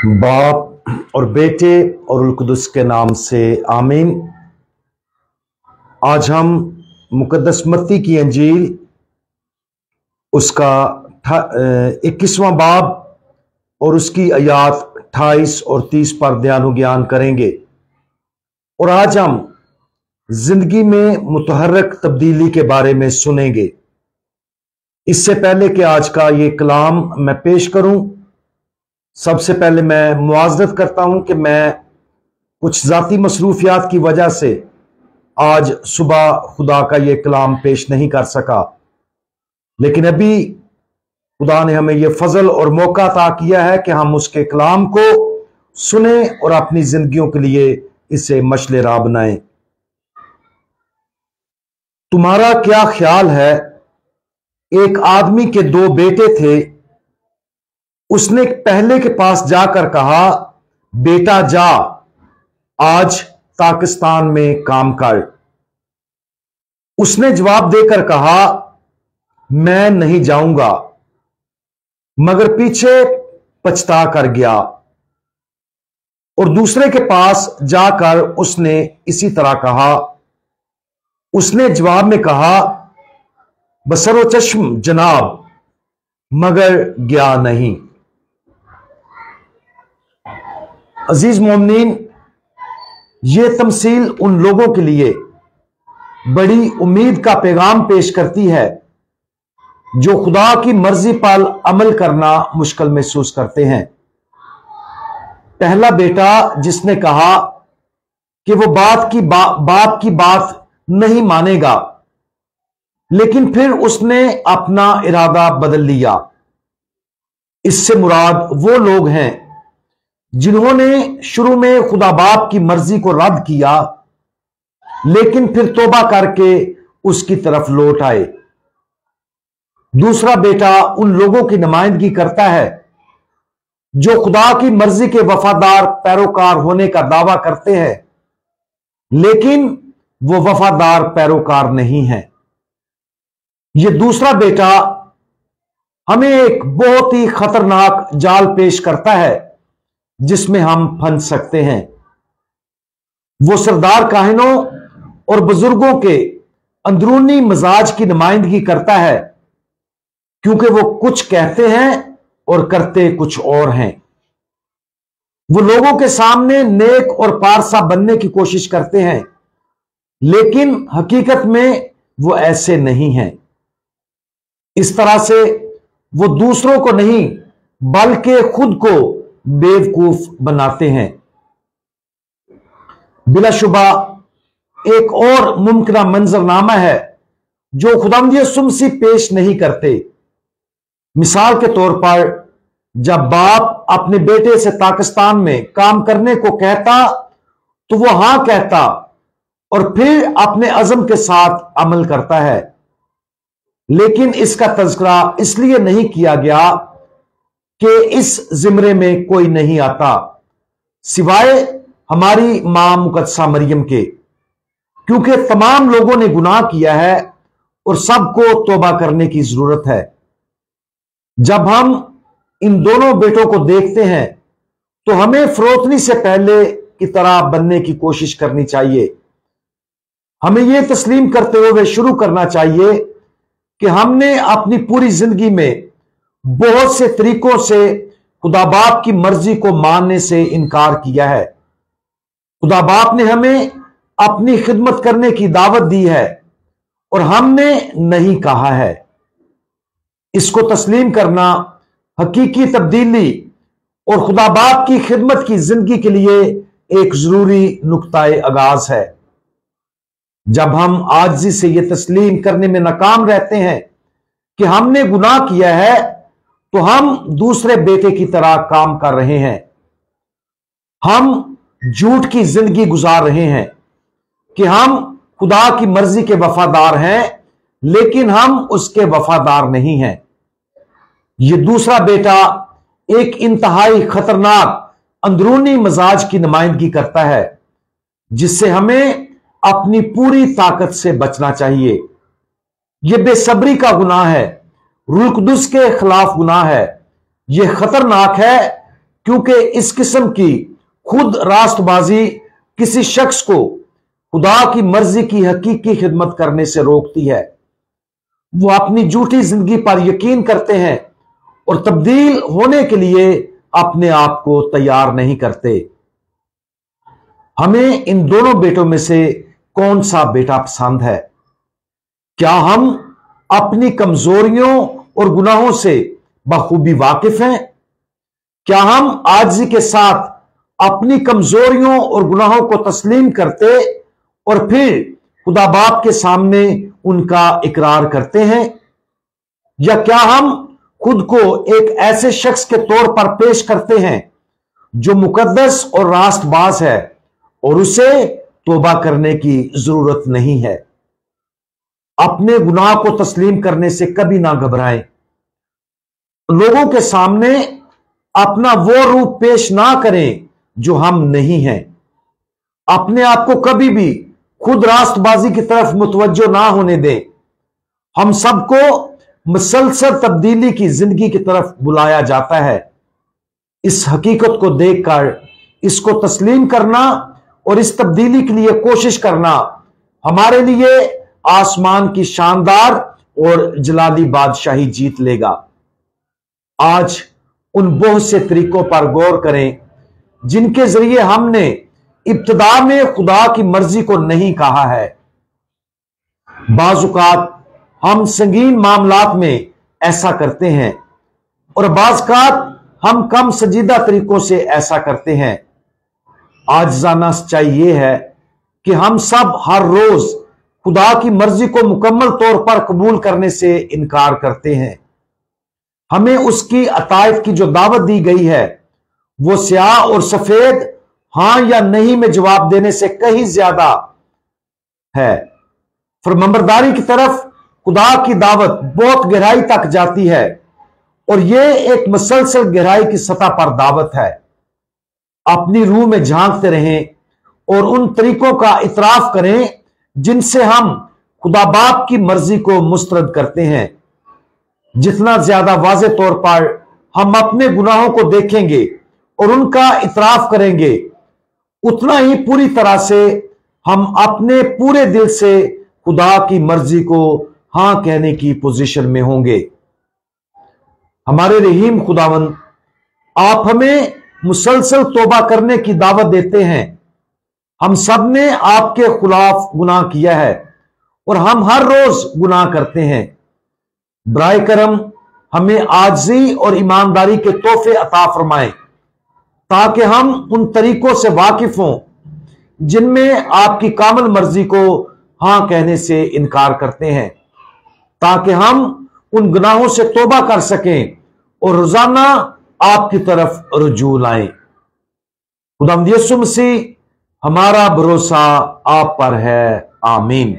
बाप और बेटे और रुल कुदस के नाम से आमीन। आज हम मुकद्दस मत्ती की अंजील उसका 21वां बाब और उसकी आयात 28 और 30 पर ध्यान ज्ञान करेंगे। और आज हम जिंदगी में मुतहर्रिक तब्दीली के बारे में सुनेंगे। इससे पहले कि आज का ये कलाम मैं पेश करूं, सबसे पहले मैं मुआज़रत करता हूं कि मैं कुछ ज़ाती मसरूफियात की वजह से आज सुबह खुदा का ये कलाम पेश नहीं कर सका, लेकिन अभी खुदा ने हमें यह फजल और मौका अता किया है कि हम उसके कलाम को सुने और अपनी जिंदगियों के लिए इसे मशले राह बनाएं। तुम्हारा क्या ख्याल है, एक आदमी के 2 बेटे थे। उसने पहले के पास जाकर कहा, बेटा जा, आज पाकिस्तान में काम कर। उसने जवाब देकर कहा, मैं नहीं जाऊंगा, मगर पीछे पछता कर गया। और दूसरे के पास जाकर उसने इसी तरह कहा। उसने जवाब में कहा, बसरो चश्म जनाब, मगर गया नहीं। अजीज मोमिनीन, यह तमसील उन लोगों के लिए बड़ी उम्मीद का पैगाम पेश करती है जो खुदा की मर्जी पर अमल करना मुश्किल महसूस करते हैं। पहला बेटा जिसने कहा कि वो बाप की बात नहीं मानेगा, लेकिन फिर उसने अपना इरादा बदल लिया। इससे मुराद वो लोग हैं जिन्होंने शुरू में खुदा बाप की मर्जी को रद्द किया, लेकिन फिर तौबा करके उसकी तरफ लौट आए। दूसरा बेटा उन लोगों की नुमाइंदगी करता है जो खुदा की मर्जी के वफादार पैरोकार होने का दावा करते हैं, लेकिन वो वफादार पैरोकार नहीं है। यह दूसरा बेटा हमें एक बहुत ही खतरनाक जाल पेश करता है जिसमें हम फंस सकते हैं। वो सरदार काहिनों और बुजुर्गों के अंदरूनी मिजाज की नुमाइंदगी करता है, क्योंकि वो कुछ कहते हैं और करते कुछ और हैं। वो लोगों के सामने नेक और पारसा बनने की कोशिश करते हैं, लेकिन हकीकत में वो ऐसे नहीं हैं। इस तरह से वो दूसरों को नहीं बल्कि खुद को बेवकूफ बनाते हैं। बिलाशुबा एक और मुमकिन मंजरनामा है जो खुदावंद यीशु मसीह पेश नहीं करते। मिसाल के तौर पर, जब बाप अपने बेटे से पाकिस्तान में काम करने को कहता तो वो हां कहता और फिर अपने अज़म के साथ अमल करता है, लेकिन इसका तज़किरा इसलिए नहीं किया गया कि इस जिम्रे में कोई नहीं आता सिवाय हमारी मां मुकद्दसा मरियम के, क्योंकि तमाम लोगों ने गुनाह किया है और सबको तौबा करने की जरूरत है। जब हम इन दोनों बेटों को देखते हैं तो हमें फरोतनी से पहले की तरह बनने की कोशिश करनी चाहिए। हमें यह तस्लीम करते हुए शुरू करना चाहिए कि हमने अपनी पूरी जिंदगी में बहुत से तरीकों से खुदा बाप की मर्जी को मानने से इनकार किया है। खुदा बाप ने हमें अपनी खिदमत करने की दावत दी है और हमने नहीं कहा है। इसको तस्लीम करना हकीकी तब्दीली और खुदा बाप की खिदमत की जिंदगी के लिए एक जरूरी नुक्ताए आगाज है। जब हम आजिज़ी से यह तस्लीम करने में नाकाम रहते हैं कि हमने गुनाह किया है, तो हम दूसरे बेटे की तरह काम कर रहे हैं। हम झूठ की जिंदगी गुजार रहे हैं कि हम खुदा की मर्जी के वफादार हैं, लेकिन हम उसके वफादार नहीं हैं। यह दूसरा बेटा एक इंतहाई खतरनाक अंदरूनी मिजाज की नुमाइंदगी करता है, जिससे हमें अपनी पूरी ताकत से बचना चाहिए। यह बेसब्री का गुनाह है, रूह कुदस के खिलाफ गुनाह है। यह खतरनाक है क्योंकि इस किस्म की खुद रास्तबाजी किसी शख्स को खुदा की मर्जी की हकीकी खिदमत करने से रोकती है। वो अपनी झूठी जिंदगी पर यकीन करते हैं और तब्दील होने के लिए अपने आप को तैयार नहीं करते। हमें इन दोनों बेटों में से कौन सा बेटा पसंद है? क्या हम अपनी कमजोरियों और गुनाहों से बखूबी वाकिफ हैं? क्या हम आजिज़ी के साथ अपनी कमजोरियों और गुनाहों को तस्लीम करते और फिर खुदा बाप के सामने उनका इकरार करते हैं? या क्या हम खुद को एक ऐसे शख्स के तौर पर पेश करते हैं जो मुकद्दस और रास्तबाज है और उसे तौबा करने की जरूरत नहीं है? अपने गुनाह को तस्लीम करने से कभी ना घबराएं। लोगों के सामने अपना वो रूप पेश ना करें जो हम नहीं हैं। अपने आप को कभी भी खुद रास्तबाजी की तरफ मुतवज्जो ना होने दें। हम सबको मुसलसल तब्दीली की जिंदगी की तरफ बुलाया जाता है। इस हकीकत को देखकर इसको तस्लीम करना और इस तब्दीली के लिए कोशिश करना हमारे लिए आसमान की शानदार और जलाली बादशाही जीत लेगा। आज उन बहुत से तरीकों पर गौर करें जिनके जरिए हमने इब्तिदा में खुदा की मर्जी को नहीं कहा है। बाज़-औक़ात हम संगीन मामलात में ऐसा करते हैं और बाज़-औक़ात हम कम संजीदा तरीकों से ऐसा करते हैं। आजिज़ाना सच्चाई यह है कि हम सब हर रोज खुदा की मर्जी को मुकम्मल तौर पर कबूल करने से इनकार करते हैं। हमें उसकी अतायत की जो दावत दी गई है वो स्याह और सफेद हां या नहीं में जवाब देने से कहीं ज्यादा है। फरमाबरदारी की तरफ खुदा की दावत बहुत गहराई तक जाती है और यह एक मुसलसल गहराई की सतह पर दावत है। अपनी रूह में झांकते रहें और उन तरीकों का इतराफ करें जिनसे हम खुदा बाप की मर्जी को मुस्तरद करते हैं। जितना ज्यादा वाज़े तौर पर हम अपने गुनाहों को देखेंगे और उनका इतराफ करेंगे, उतना ही पूरी तरह से हम अपने पूरे दिल से खुदा की मर्जी को हां कहने की पोजीशन में होंगे। हमारे रहीम खुदावंद, आप हमें मुसलसल तौबा करने की दावत देते हैं। हम सब ने आपके खिलाफ गुनाह किया है और हम हर रोज गुनाह करते हैं। बराए करम हमें आजिज़ी और ईमानदारी के तोहफे अता फरमाएं ताकि हम उन तरीकों से वाकिफ हों जिनमें आपकी कामिल मर्जी को हां कहने से इनकार करते हैं, ताकि हम उन गुनाहों से तौबा कर सकें और रोजाना आपकी तरफ रुजू लाएं। खुदावंद यीशु मसीह, हमारा भरोसा आप पर है। आमीन।